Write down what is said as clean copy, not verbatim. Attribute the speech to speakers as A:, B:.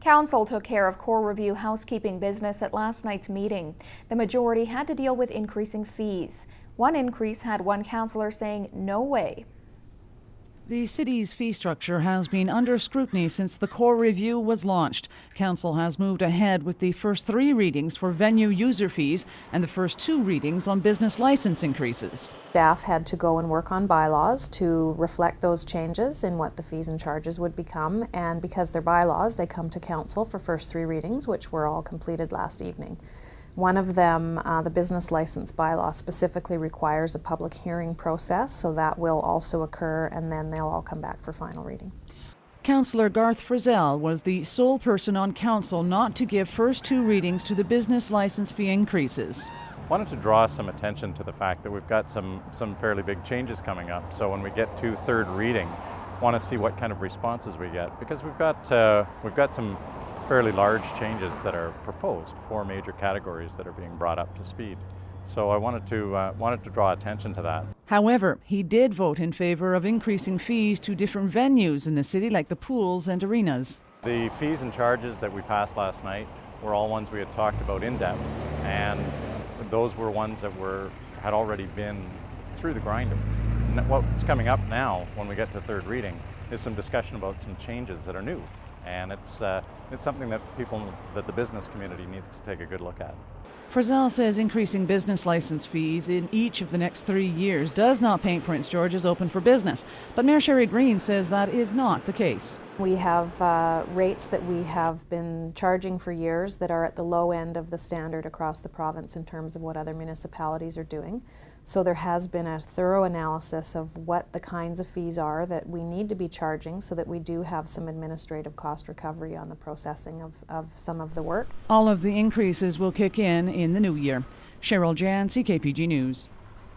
A: Council took care of core review housekeeping business at last night's meeting. The majority had to deal with increasing fees. One increase had one councillor saying no way.
B: The city's fee structure has been under scrutiny since the core review was launched. Council has moved ahead with the first 3 readings for venue user fees and the first 2 readings on business license increases.
C: Staff had to go and work on bylaws to reflect those changes in what the fees and charges would become, and because they're bylaws, they come to Council for first 3 readings, which were all completed last evening. One of them, the business license bylaw, specifically requires a public hearing process, so that will also occur, and then they'll all come back for final reading.
B: Councillor Frizzell was the sole person on Council not to give first 2 readings to the business license fee increases.
D: I wanted to draw some attention to the fact that we've got some fairly big changes coming up, so when we get to 3rd reading, I want to see what kind of responses we get, because we've got some fairly large changes that are proposed, 4 major categories that are being brought up to speed. So I wanted to draw attention to that.
B: However, he did vote in favour of increasing fees to different venues in the city, like the pools and arenas.
D: The fees and charges that we passed last night were all ones we had talked about in depth, and those were ones that had already been through the grinder. What's coming up now, when we get to 3rd reading, is some discussion about some changes that are new. And it's something that the business community needs to take a good look at.
B: Frizzell says increasing business license fees in each of the next 3 years does not paint Prince George as open for business. But Mayor Sherry Green says that is not the case.
C: We have rates that we have been charging for years that are at the low end of the standard across the province in terms of what other municipalities are doing. So there has been a thorough analysis of what the kinds of fees are that we need to be charging so that we do have some administrative cost recovery on the processing of some of the work.
B: All of the increases will kick in the new year. Cheryl Jan, CKPG News.